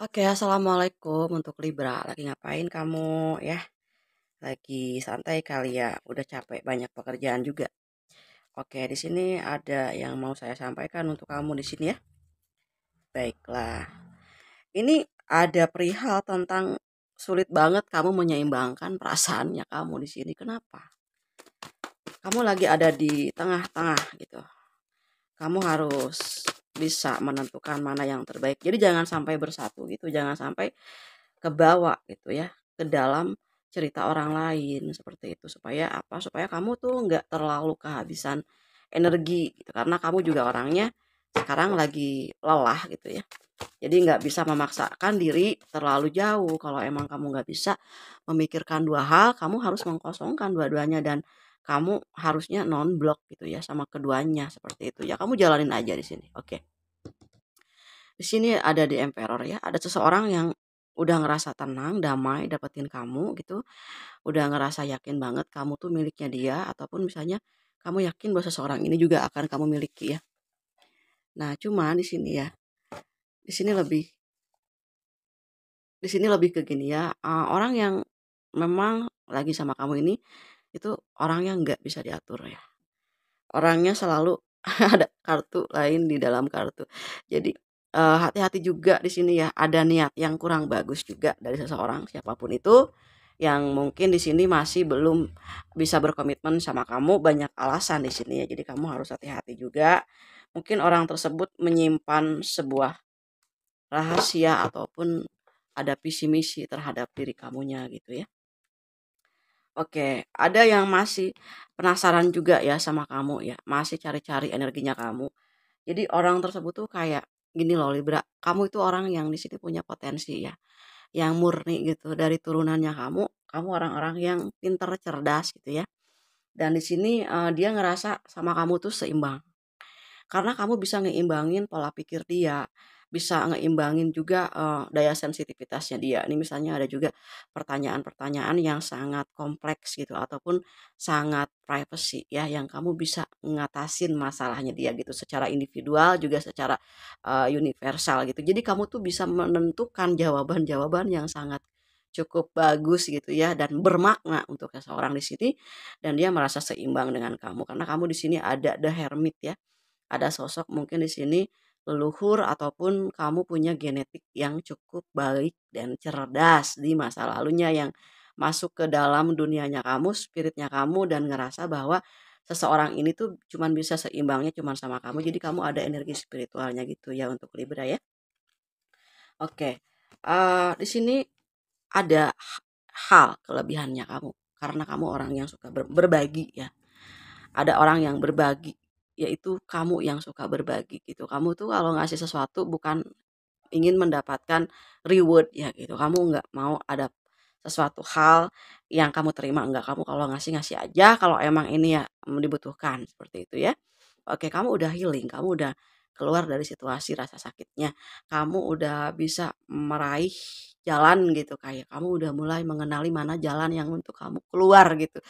Oke, assalamualaikum untuk Libra. Lagi ngapain kamu ya? Lagi santai kali ya? Udah capek banyak pekerjaan juga. Oke, di sini ada yang mau saya sampaikan untuk kamu di sini ya. Baiklah. Ini ada perihal tentang sulit banget kamu menyeimbangkan perasaannya kamu di sini. Kenapa? Kamu lagi ada di tengah-tengah gitu. Kamu harus bisa menentukan mana yang terbaik. Jadi jangan sampai bersatu gitu, jangan sampai kebawa gitu ya ke dalam cerita orang lain seperti itu supaya apa? Supaya kamu tuh nggak terlalu kehabisan energi gitu karena kamu juga orangnya sekarang lagi lelah gitu ya. Jadi nggak bisa memaksakan diri terlalu jauh. Kalau emang kamu nggak bisa memikirkan dua hal, kamu harus mengkosongkan dua-duanya dan kamu harusnya non blok gitu ya sama keduanya seperti itu ya. Kamu jalanin aja di sini. Oke. Di sini ada di Emperor ya, ada seseorang yang udah ngerasa tenang, damai dapetin kamu gitu, udah ngerasa yakin banget kamu tuh miliknya dia ataupun misalnya kamu yakin bahwa seseorang ini juga akan kamu miliki ya. Nah, cuma di sini ya, di sini lebih di sini lebih ke gini ya, orang yang memang lagi sama kamu ini itu orang yang nggak bisa diatur ya. Orangnya selalu ada kartu lain di dalam kartu. Jadi, hati-hati juga di sini ya, ada niat yang kurang bagus juga dari seseorang, siapapun itu, yang mungkin di sini masih belum bisa berkomitmen sama kamu, banyak alasan di sini ya, jadi kamu harus hati-hati juga. Mungkin orang tersebut menyimpan sebuah rahasia ataupun ada visi misi terhadap diri kamunya gitu ya. Oke, ada yang masih penasaran juga ya sama kamu ya, masih cari-cari energinya kamu. Jadi orang tersebut tuh kayak gini loh Libra, kamu itu orang yang di sini punya potensi ya, yang murni gitu dari turunannya kamu orang-orang yang pinter, cerdas gitu ya. Dan di sini dia ngerasa sama kamu tuh seimbang. Karena kamu bisa ngeimbangin pola pikir dia, bisa ngeimbangin juga, daya sensitivitasnya dia. Ini misalnya ada juga pertanyaan-pertanyaan yang sangat kompleks gitu ataupun sangat privacy ya, yang kamu bisa ngatasin masalahnya dia gitu secara individual juga secara, universal gitu. Jadi kamu tuh bisa menentukan jawaban-jawaban yang sangat cukup bagus gitu ya dan bermakna untuk seseorang di sini dan dia merasa seimbang dengan kamu karena kamu di sini ada the hermit ya. Ada sosok mungkin di sini leluhur ataupun kamu punya genetik yang cukup baik dan cerdas di masa lalunya yang masuk ke dalam dunianya kamu, spiritnya kamu dan ngerasa bahwa seseorang ini tuh cuman bisa seimbangnya cuman sama kamu. Jadi kamu ada energi spiritualnya gitu ya untuk Libra ya. Oke. Di sini ada hal kelebihannya kamu karena kamu orang yang suka berbagi ya. Ada orang yang berbagi, yaitu kamu yang suka berbagi gitu. Kamu tuh kalau ngasih sesuatu bukan ingin mendapatkan reward ya gitu. Kamu nggak mau ada sesuatu hal yang kamu terima, enggak. Kamu kalau ngasih, ngasih aja kalau emang ini ya dibutuhkan, seperti itu ya. Oke, kamu udah healing, kamu udah keluar dari situasi rasa sakitnya. Kamu udah bisa meraih jalan gitu kayak kamu udah mulai mengenali mana jalan yang untuk kamu keluar gitu.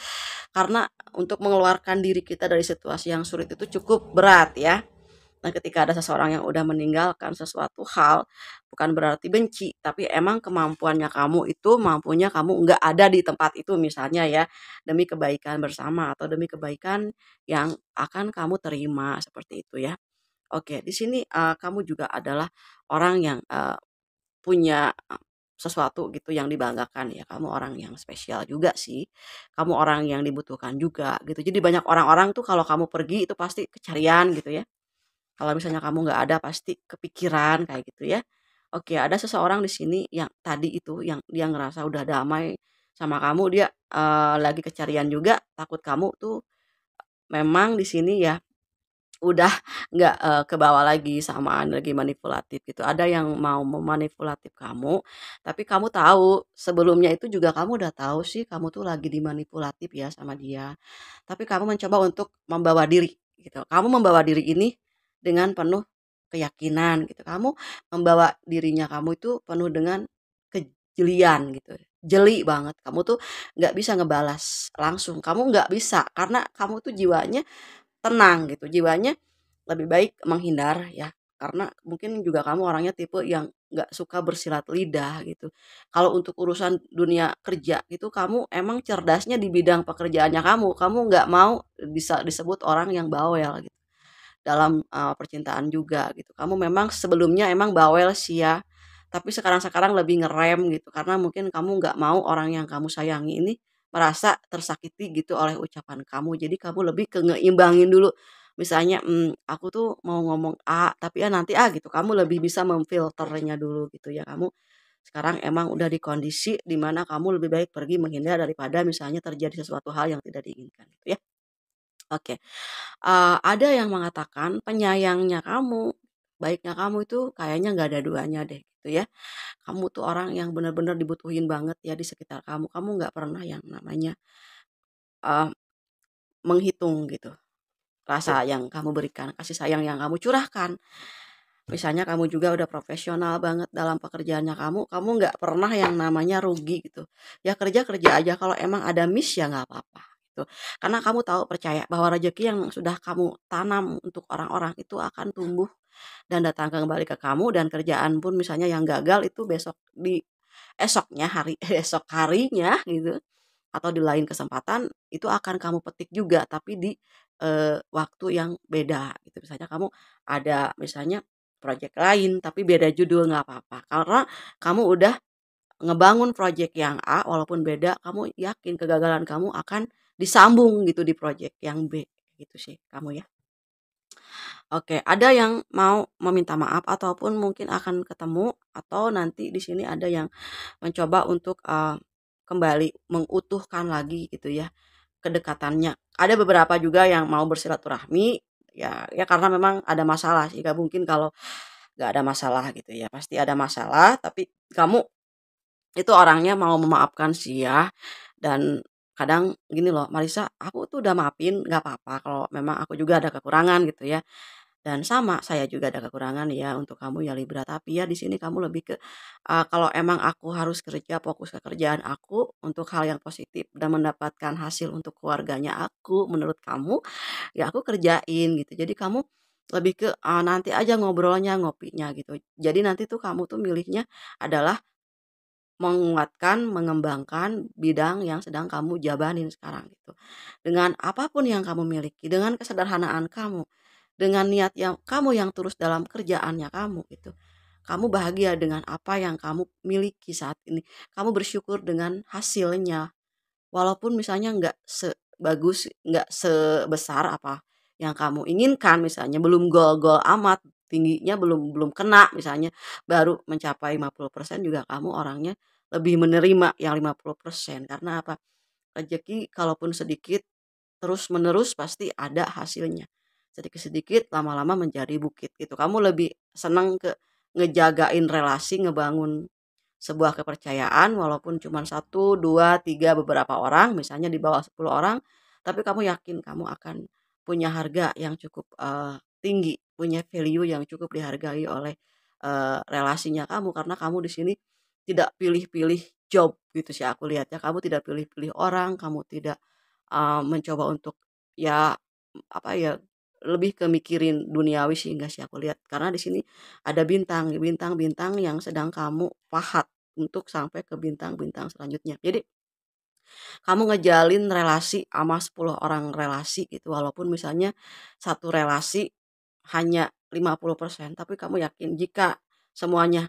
Karena untuk mengeluarkan diri kita dari situasi yang sulit itu cukup berat ya. Nah, ketika ada seseorang yang udah meninggalkan sesuatu hal, bukan berarti benci, tapi emang kemampuannya kamu itu mampunya kamu nggak ada di tempat itu misalnya ya, demi kebaikan bersama atau demi kebaikan yang akan kamu terima seperti itu ya. Oke, di sini kamu juga adalah orang yang punya sesuatu gitu yang dibanggakan ya. Kamu orang yang spesial juga sih. Kamu orang yang dibutuhkan juga gitu. Jadi banyak orang-orang tuh kalau kamu pergi itu pasti kecarian gitu ya. Kalau misalnya kamu nggak ada pasti kepikiran kayak gitu ya. Oke, ada seseorang di sini yang tadi itu yang dia ngerasa udah damai sama kamu, dia lagi kecarian juga, takut kamu tuh memang di sini ya udah nggak, kebawa lagi sama energi manipulatif gitu. Ada yang mau memanipulatif kamu, tapi kamu tahu, sebelumnya itu juga kamu udah tahu sih kamu tuh lagi dimanipulatif ya sama dia. Tapi kamu mencoba untuk membawa diri gitu. Kamu membawa diri ini dengan penuh keyakinan gitu. Kamu membawa dirinya kamu itu penuh dengan kejelian gitu. Jeli banget. Kamu tuh nggak bisa ngebalas langsung. Kamu nggak bisa karena kamu tuh jiwanya tenang gitu, jiwanya lebih baik menghindar ya, karena mungkin juga kamu orangnya tipe yang nggak suka bersilat lidah gitu. Kalau untuk urusan dunia kerja itu kamu emang cerdasnya di bidang pekerjaannya kamu nggak mau disebut orang yang bawel gitu. Dalam, percintaan juga gitu. Kamu memang sebelumnya emang bawel sih ya, tapi sekarang-sekarang lebih ngerem gitu, karena mungkin kamu nggak mau orang yang kamu sayangi ini merasa tersakiti gitu oleh ucapan kamu. Jadi kamu lebih ke ngeimbangin dulu. Misalnya, aku tuh mau ngomong A, tapi ya nanti A gitu, kamu lebih bisa memfilternya dulu gitu ya. Kamu sekarang emang udah di kondisi di mana kamu lebih baik pergi menghindar daripada misalnya terjadi sesuatu hal yang tidak diinginkan gitu ya. Oke. Ada yang mengatakan penyayangnya kamu, baiknya kamu itu kayaknya nggak ada duanya deh gitu ya. Kamu tuh orang yang benar-benar dibutuhin banget ya di sekitar kamu. Kamu nggak pernah yang namanya, eee, menghitung gitu rasa yang kamu berikan, kasih sayang yang kamu curahkan. Misalnya kamu juga udah profesional banget dalam pekerjaannya kamu nggak pernah yang namanya rugi gitu. Ya kerja kerja aja, kalau emang ada miss ya nggak apa-apa gitu. Karena kamu tahu percaya bahwa rezeki yang sudah kamu tanam untuk orang-orang itu akan tumbuh dan datang kembali ke kamu, dan kerjaan pun misalnya yang gagal itu besok di esoknya hari esok harinya gitu atau di lain kesempatan itu akan kamu petik juga tapi di, waktu yang beda gitu. Misalnya kamu ada misalnya project lain tapi beda judul nggak apa-apa, karena kamu udah ngebangun project yang A walaupun beda, kamu yakin kegagalan kamu akan disambung gitu di project yang B, gitu sih kamu ya. Oke, ada yang mau meminta maaf ataupun mungkin akan ketemu atau nanti di sini ada yang mencoba untuk, kembali mengutuhkan lagi gitu ya kedekatannya. Ada beberapa juga yang mau bersilaturahmi, ya karena memang ada masalah sih, nggak mungkin kalau nggak ada masalah gitu ya, pasti ada masalah tapi kamu itu orangnya mau memaafkan sih ya, dan kadang gini loh, "Marisa, aku tuh udah maafin, nggak apa-apa kalau memang aku juga ada kekurangan," gitu ya. Dan sama, saya juga ada kekurangan ya untuk kamu ya Libra, tapi ya di sini kamu lebih ke, kalau emang aku harus kerja, fokus ke kerjaan aku untuk hal yang positif dan mendapatkan hasil untuk keluarganya aku, menurut kamu, ya aku kerjain gitu. Jadi kamu lebih ke, nanti aja ngobrolnya, ngopinya gitu. Jadi nanti tuh kamu tuh milihnya adalah menguatkan, mengembangkan bidang yang sedang kamu jabanin sekarang gitu. Dengan apapun yang kamu miliki, dengan kesederhanaan kamu, dengan niat yang kamu yang tulus dalam kerjaannya kamu gitu. Kamu bahagia dengan apa yang kamu miliki saat ini. Kamu bersyukur dengan hasilnya. Walaupun misalnya nggak sebagus, nggak sebesar apa yang kamu inginkan, misalnya belum gol-gol amat, tingginya belum belum kena misalnya, baru mencapai 50% juga kamu orangnya lebih menerima yang 50%. Karena apa? Rezeki kalaupun sedikit terus-menerus pasti ada hasilnya. Sedikit-sedikit lama-lama menjadi bukit gitu. Kamu lebih senang ke ngejagain relasi, ngebangun sebuah kepercayaan walaupun cuma satu 2 3 beberapa orang, misalnya di bawah 10 orang, tapi kamu yakin kamu akan punya harga yang cukup, tinggi, punya value yang cukup dihargai oleh, relasinya kamu, karena kamu di sini tidak pilih-pilih job gitu sih aku lihat ya. Kamu tidak pilih-pilih orang, kamu tidak, mencoba untuk ya, apa ya, lebih ke mikirin duniawi sih enggak sih aku lihat. Karena di sini ada bintang-bintang yang sedang kamu pahat untuk sampai ke bintang-bintang selanjutnya. Jadi kamu ngejalin relasi sama 10 orang relasi gitu, walaupun misalnya satu relasi hanya 50%, tapi kamu yakin jika semuanya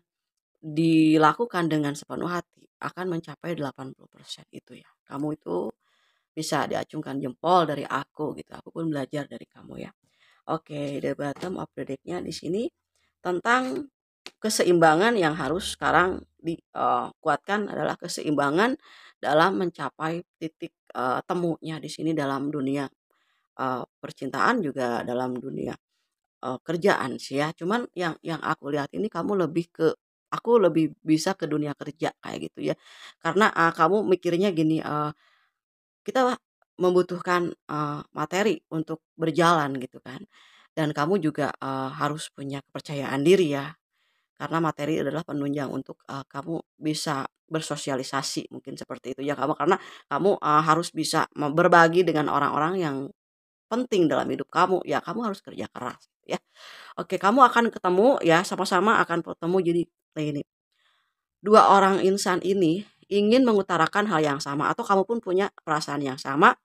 dilakukan dengan sepenuh hati akan mencapai 80% itu ya. Kamu itu bisa diacungkan jempol dari aku gitu, aku pun belajar dari kamu ya. Oke, the bottom of the deck-nya di sini tentang keseimbangan yang harus sekarang dikuatkan adalah keseimbangan dalam mencapai titik, temunya di sini dalam dunia, percintaan juga dalam dunia, kerjaan sih ya. Cuman yang aku lihat ini kamu lebih ke aku lebih bisa ke dunia kerja kayak gitu ya. Karena, kamu mikirnya gini, kita membutuhkan, materi untuk berjalan gitu kan, dan kamu juga, harus punya kepercayaan diri ya. Karena materi adalah penunjang untuk, kamu bisa bersosialisasi mungkin seperti itu ya kamu, karena kamu, harus bisa berbagi dengan orang-orang yang penting dalam hidup kamu, ya kamu harus kerja keras. ya. Oke, kamu akan ketemu ya, sama-sama akan ketemu jadi ini. Dua orang insan ini ingin mengutarakan hal yang sama atau kamu pun punya perasaan yang sama.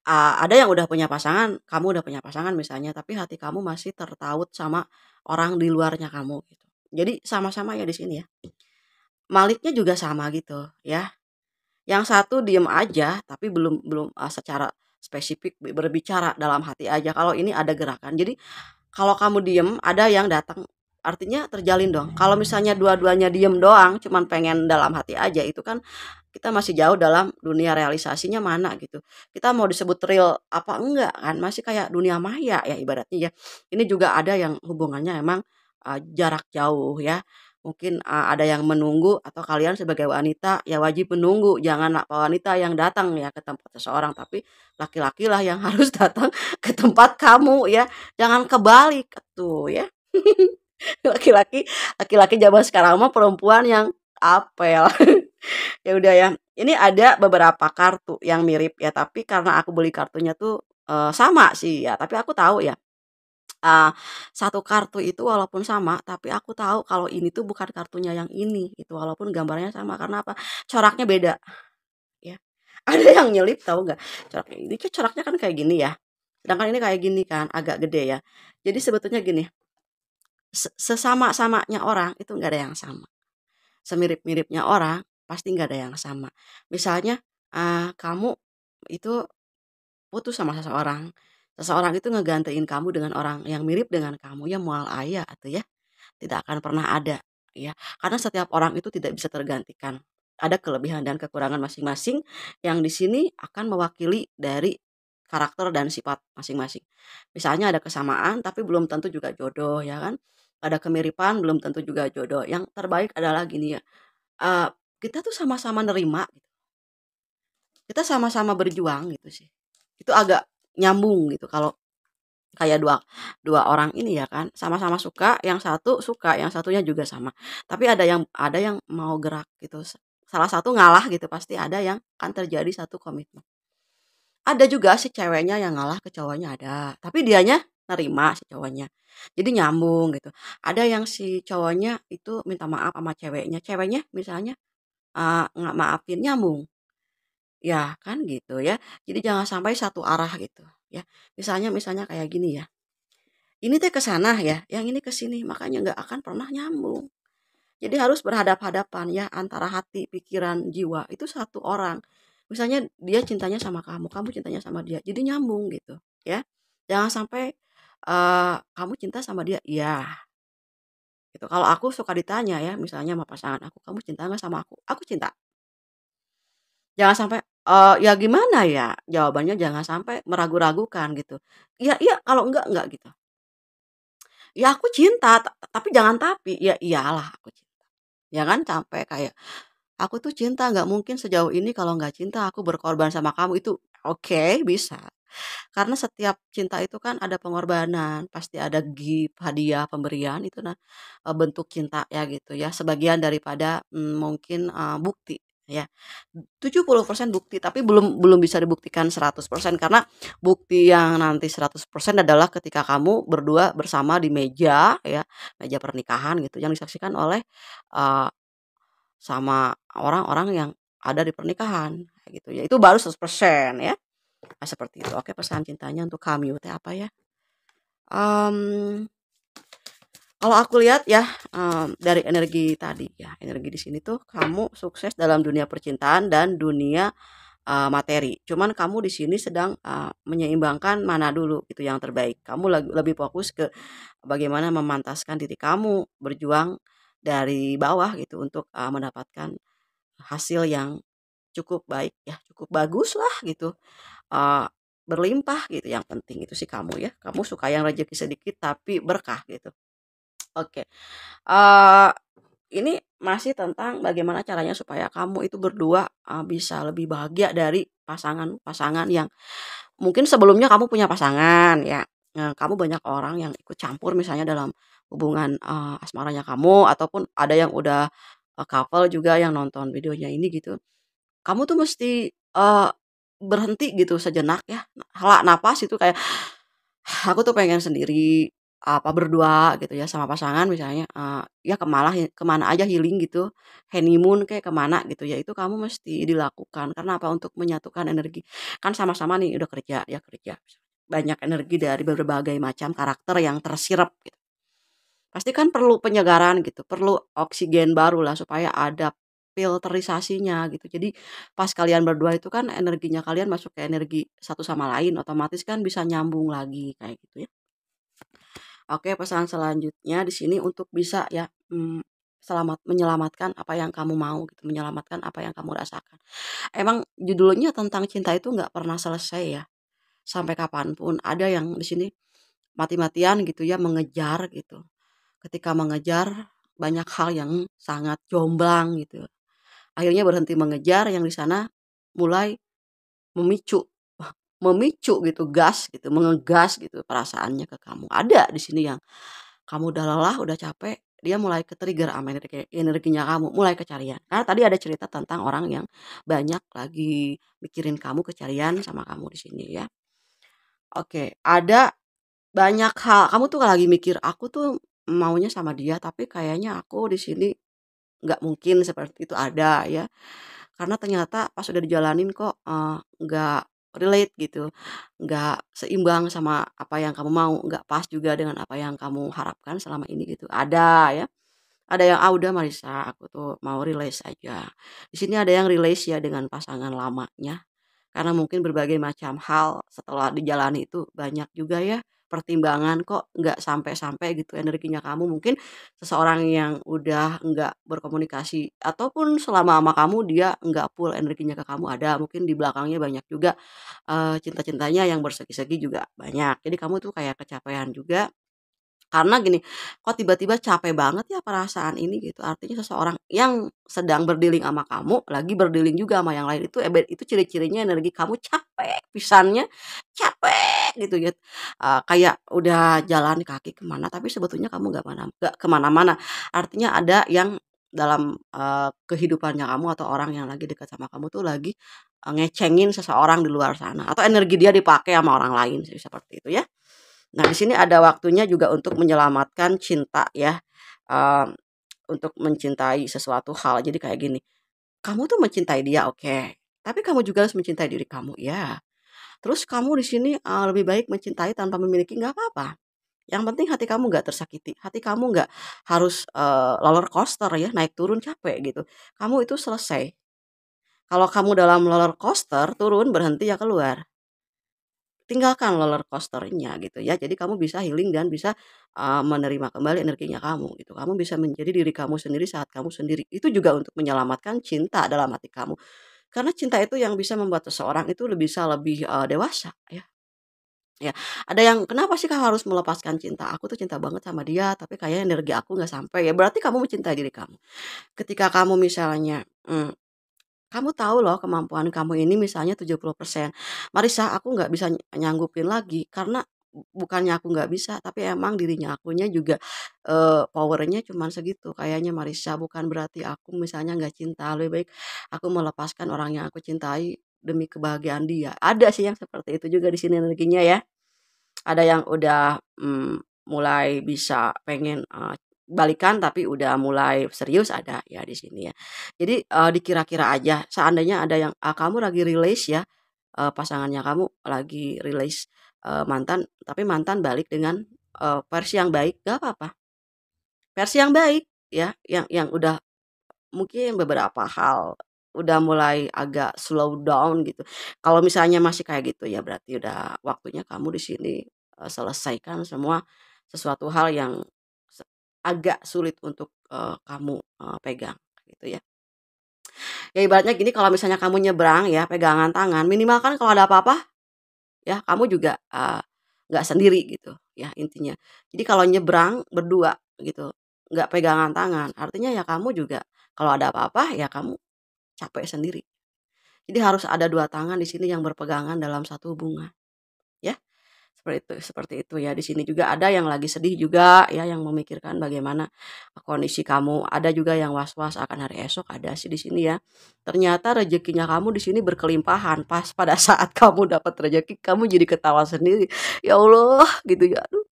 Ada yang udah punya pasangan, kamu udah punya pasangan misalnya, tapi hati kamu masih tertaut sama orang di luarnya kamu gitu. Jadi sama-sama ya di sini ya. Maliknya juga sama gitu ya. Yang satu diem aja tapi belum belum secara spesifik berbicara dalam hati aja. Kalau ini ada gerakan. Jadi kalau kamu diem, ada yang datang, artinya terjalin dong. Kalau misalnya dua-duanya diem doang, cuman pengen dalam hati aja, itu kan kita masih jauh dalam dunia realisasinya mana gitu. Kita mau disebut real apa enggak kan, masih kayak dunia maya ya ibaratnya ya. Ini juga ada yang hubungannya emang jarak jauh ya. Mungkin ada yang menunggu atau kalian sebagai wanita ya wajib menunggu, jangan wanita yang datang ya ke tempat seseorang, tapi laki-laki lah yang harus datang ke tempat kamu ya. Jangan kebalik tuh ya. Laki-laki laki-laki zaman sekarang mah perempuan yang apel. Ya udah ya. Ini ada beberapa kartu yang mirip ya, tapi karena aku beli kartunya tuh sama sih ya, tapi aku tahu ya. eee, Satu kartu itu walaupun sama, tapi aku tahu kalau ini tuh bukan kartunya yang ini gitu, walaupun gambarnya sama. Karena apa? Coraknya beda ya. Ada yang nyelip tahu nggak? Coraknya ini kan coraknya kan kayak gini ya. Sedangkan ini kayak gini kan, agak gede ya. Jadi sebetulnya gini, sesama-samanya orang itu nggak ada yang sama. Semirip-miripnya orang pasti nggak ada yang sama. Misalnya, kamu itu putus sama seseorang, seseorang itu ngegantiin kamu dengan orang yang mirip dengan kamu, ya moal aya atuh ya, tidak akan pernah ada, ya. Karena setiap orang itu tidak bisa tergantikan. Ada kelebihan dan kekurangan masing-masing yang di sini akan mewakili dari karakter dan sifat masing-masing. Misalnya ada kesamaan tapi belum tentu juga jodoh ya kan. Ada kemiripan belum tentu juga jodoh. Yang terbaik adalah gini ya, eee, kita tuh sama-sama nerima gitu, kita sama-sama berjuang gitu sih. Itu agak nyambung gitu kalau kayak dua dua orang ini ya kan, sama-sama suka, yang satu suka, yang satunya juga sama. Tapi ada yang mau gerak gitu, salah satu ngalah gitu, pasti ada yang akan terjadi satu komitmen. Ada juga si ceweknya yang ngalah ke cowoknya ada, tapi dianya nerima si cowoknya. Jadi nyambung gitu. Ada yang si cowoknya itu minta maaf sama ceweknya, ceweknya misalnya, nggak maafin, nyambung. Ya kan gitu ya. Jadi jangan sampai satu arah gitu ya. Misalnya misalnya kayak gini ya, ini teh ke sana ya, yang ini ke sini, makanya nggak akan pernah nyambung. Jadi harus berhadap-hadapan ya antara hati, pikiran, jiwa, itu satu orang. Misalnya dia cintanya sama kamu, kamu cintanya sama dia, jadi nyambung gitu ya. Jangan sampai, kamu cinta sama dia, iya gitu. Kalau aku suka ditanya ya, misalnya sama pasangan aku, "Kamu cinta nggak sama aku?" "Aku cinta." Jangan sampai, ya gimana ya, jawabannya jangan sampai meragu-ragukan gitu. "Iya iya, kalau enggak," gitu. "Ya aku cinta, tapi jangan tapi." "Ya iyalah aku cinta." Jangan sampai kayak, "Aku tuh cinta, nggak mungkin sejauh ini kalau nggak cinta aku berkorban sama kamu." Itu oke, bisa. Karena setiap cinta itu kan ada pengorbanan, pasti ada gift, hadiah, pemberian, itu nah, bentuk cinta ya gitu ya, sebagian daripada, mungkin, bukti ya. 70% bukti, tapi belum belum bisa dibuktikan 100% karena bukti yang nanti 100% adalah ketika kamu berdua bersama di meja ya, meja pernikahan gitu yang disaksikan oleh, eee, sama orang-orang yang ada di pernikahan, kayak gitu ya. Itu baru 100% ya. Seperti itu. Oke, pesan cintanya untuk kamu teh apa ya? Mmm, Kalau aku lihat ya, dari energi tadi ya, energi di sini tuh kamu sukses dalam dunia percintaan dan dunia, materi. Cuman kamu di sini sedang, menyeimbangkan mana dulu gitu yang terbaik. Kamu lebih fokus ke bagaimana memantaskan diri kamu, berjuang dari bawah gitu untuk, mendapatkan hasil yang cukup baik ya, cukup bagus lah gitu. Eee, Berlimpah gitu yang penting itu sih kamu ya. Kamu suka yang rezeki sedikit tapi berkah gitu. Oke, eee, ini masih tentang bagaimana caranya supaya kamu itu berdua, bisa lebih bahagia dari pasangan-pasangan yang mungkin sebelumnya kamu punya pasangan ya, kamu banyak orang yang ikut campur misalnya dalam hubungan, asmaranya kamu ataupun ada yang udah, couple juga yang nonton videonya ini gitu. Kamu tuh mesti, berhenti gitu sejenak ya, hela napas itu kayak Aku tuh pengen sendiri, apa, berdua gitu ya sama pasangan misalnya, ya kemana aja healing gitu, honeymoon kek, kemana gitu ya, itu kamu mesti dilakukan. Karena apa? Untuk menyatukan energi. Kan sama-sama nih udah kerja, ya kerja, banyak energi dari berbagai macam karakter yang tersirap gitu. Pasti kan perlu penyegaran gitu, perlu oksigen baru lah supaya ada filterisasinya gitu. Jadi pas kalian berdua itu kan energinya kalian masuk ke energi satu sama lain, otomatis kan bisa nyambung lagi kayak gitu ya. Oke, pesan selanjutnya di sini untuk bisa ya, menyelamatkan apa yang kamu mau gitu, menyelamatkan apa yang kamu rasakan. Emang judulnya tentang cinta itu nggak pernah selesai ya, sampai kapanpun. Ada yang di sini mati-matian gitu ya mengejar gitu. Ketika mengejar banyak hal yang sangat jomblang gitu. Akhirnya berhenti mengejar yang di sana mulai memicu memicu gitu, gas gitu, mengegas gitu perasaannya ke kamu. Ada di sini yang kamu udah lelah, udah capek, dia mulai ke-trigger ama energinya kamu, mulai kecarian. Karena tadi ada cerita tentang orang yang banyak lagi mikirin kamu, kecarian sama kamu di sini ya. Oke, ada banyak hal kamu tuh lagi mikir, "Aku tuh maunya sama dia, tapi kayaknya aku di sini nggak mungkin seperti itu," ada ya. Karena ternyata pas udah dijalanin kok, nggak relate gitu, nggak seimbang sama apa yang kamu mau, nggak pas juga dengan apa yang kamu harapkan selama ini gitu, ada ya. Ada yang, "Ah, udah Marissa, aku tuh mau relax aja." Di sini ada yang relax ya dengan pasangan lamanya. Karena mungkin berbagai macam hal setelah dijalani itu banyak juga ya pertimbangan kok nggak sampai-sampai gitu energinya kamu. Mungkin seseorang yang udah nggak berkomunikasi ataupun selama sama kamu dia nggak full energinya ke kamu ada, mungkin di belakangnya banyak juga, cinta-cintanya yang bersegi-segi juga banyak. Jadi kamu tuh kayak kecapean juga karena gini, kok tiba-tiba capek banget ya perasaan ini gitu, artinya seseorang yang sedang berdealing sama kamu, lagi berdealing juga sama yang lain, itu ciri-cirinya energi kamu capek pisannya, capek gitu ya, kayak udah jalan kaki kemana tapi sebetulnya kamu nggak kemana-mana. Artinya ada yang dalam, kehidupannya kamu atau orang yang lagi dekat sama kamu tuh lagi, ngecengin seseorang di luar sana atau energi dia dipakai sama orang lain sih, seperti itu ya. Nah, di sini ada waktunya juga untuk menyelamatkan cinta ya, mmm, untuk mencintai sesuatu hal. Jadi kayak gini, kamu tuh mencintai dia oke, tapi kamu juga harus mencintai diri kamu, ya. Terus kamu di sini, lebih baik mencintai tanpa memiliki nggak apa-apa. Yang penting hati kamu nggak tersakiti, hati kamu nggak harus, roller coaster ya, naik turun capek gitu. Kamu itu selesai. Kalau kamu dalam roller coaster, turun berhenti ya keluar. Tinggalkan roller coaster-nya gitu ya. Jadi kamu bisa healing dan bisa, menerima kembali energinya kamu gitu. Kamu bisa menjadi diri kamu sendiri saat kamu sendiri. Itu juga untuk menyelamatkan cinta dalam hati kamu. Karena cinta itu yang bisa membuat seseorang itu bisa lebih, dewasa ya. Ya, ada yang, "Kenapa sih Kak harus melepaskan cinta? Aku tuh cinta banget sama dia, tapi kayaknya energi aku nggak sampai." Ya berarti kamu mencintai diri kamu. Ketika kamu misalnya, kamu tahu loh kemampuan kamu ini misalnya 70%. "Marissa, aku nggak bisa nyanggupin lagi karena bukannya aku nggak bisa, tapi emang dirinya akunya juga, power-nya cuman segitu kayaknya Marissa, bukan berarti aku misalnya nggak cinta, lebih baik aku melepaskan orang yang aku cintai demi kebahagiaan dia." Ada sih yang seperti itu juga di sini energinya ya. Ada yang udah, mulai bisa pengen, balikan tapi udah mulai serius ada ya di sini ya. Jadi, dikira-kira aja seandainya ada yang, kamu lagi rilis ya, pasangannya kamu lagi rilis, mantan, tapi mantan balik dengan, versi yang baik, gak apa-apa. Versi yang baik ya, yang udah mungkin beberapa hal udah mulai agak slow down gitu. Kalau misalnya masih kayak gitu ya berarti udah waktunya kamu di sini, selesaikan semua sesuatu hal yang se agak sulit untuk, kamu, pegang gitu ya. Ya ibaratnya gini kalau misalnya kamu nyebrang ya pegangan tangan minimal kan kalau ada apa-apa ya kamu juga, nggak sendiri gitu ya intinya. Jadi kalau nyebrang berdua gitu, nggak pegangan tangan artinya ya kamu juga kalau ada apa-apa ya kamu capek sendiri. Jadi harus ada 2 tangan di sini yang berpegangan dalam satu hubungan, ya. Seperti itu ya. Di sini juga ada yang lagi sedih juga ya, yang memikirkan bagaimana kondisi kamu. Ada juga yang was-was akan hari esok, ada sih di sini ya. Ternyata rezekinya kamu di sini berkelimpahan. Pas pada saat kamu dapat rezeki, kamu jadi ketawa sendiri. Ya Allah, gitu ya. Aduh,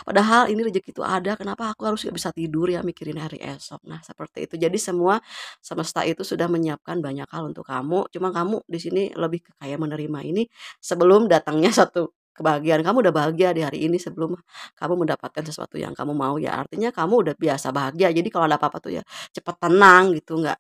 padahal ini rezeki itu ada, kenapa aku harus gak bisa tidur ya mikirin hari esok. Nah, seperti itu. Jadi semua semesta itu sudah menyiapkan banyak hal untuk kamu. Cuma kamu di sini lebih ke kayak menerima ini sebelum datangnya satu kebahagiaan. Kamu udah bahagia di hari ini sebelum kamu mendapatkan sesuatu yang kamu mau ya. Artinya kamu udah biasa bahagia. Jadi kalau ada apa-apa tuh ya cepet tenang gitu, nggak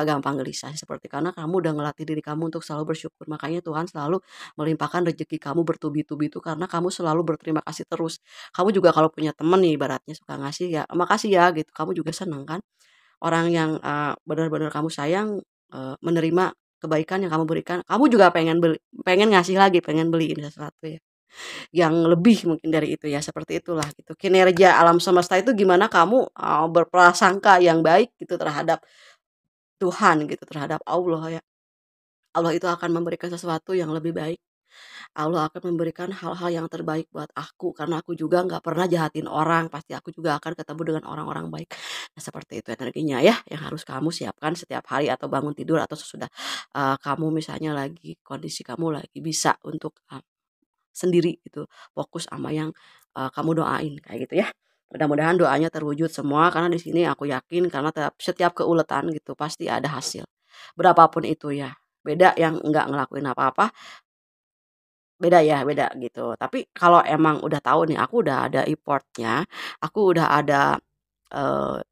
gampang gelisah seperti karena kamu udah ngelatih diri kamu untuk selalu bersyukur. Makanya Tuhan selalu melimpahkan rezeki kamu bertubi-tubi itu karena kamu selalu berterima kasih terus. Kamu juga kalau punya temen nih ibaratnya suka ngasih ya, makasih ya gitu. Kamu juga seneng kan? Orang yang benar-benar kamu sayang menerima kebaikan yang kamu berikan, kamu juga pengen ngasih lagi, pengen beliin sesuatu ya yang lebih mungkin dari itu ya, seperti itulah gitu. Kinerja alam semesta itu gimana kamu berprasangka yang baik gitu terhadap Tuhan gitu, terhadap Allah ya. Allah itu akan memberikan sesuatu yang lebih baik. Allah akan memberikan hal-hal yang terbaik buat aku karena aku juga nggak pernah jahatin orang, pasti aku juga akan ketemu dengan orang-orang baik. Nah, seperti itu energinya ya yang harus kamu siapkan setiap hari atau bangun tidur atau sesudah kamu misalnya lagi kondisi kamu lagi bisa untuk sendiri gitu, fokus sama yang kamu doain kayak gitu ya. Mudah-mudahan doanya terwujud semua karena di sini aku yakin karena setiap keuletan gitu pasti ada hasil. Berapapun itu ya. Beda yang nggak ngelakuin apa-apa, beda ya, beda gitu. Tapi kalau emang udah tahu nih aku udah ada effort-nya, aku udah ada, eee,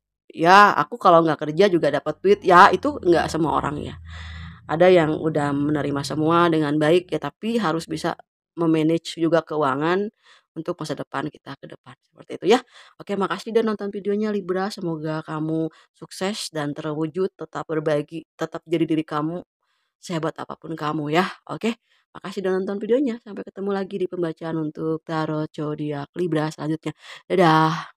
ya aku kalau nggak kerja juga dapat duit, ya itu nggak semua orang ya. Ada yang udah menerima semua dengan baik ya, tapi harus bisa me-manage juga keuangan untuk masa depan kita ke depan, seperti itu ya. Oke, makasih udah nonton videonya Libra, semoga kamu sukses dan terwujud, tetap berbagi, tetap jadi diri kamu sehebat apapun kamu ya. Oke, makasih udah nonton videonya. Sampai ketemu lagi di pembacaan untuk tarot zodiak Libra selanjutnya. Dadah.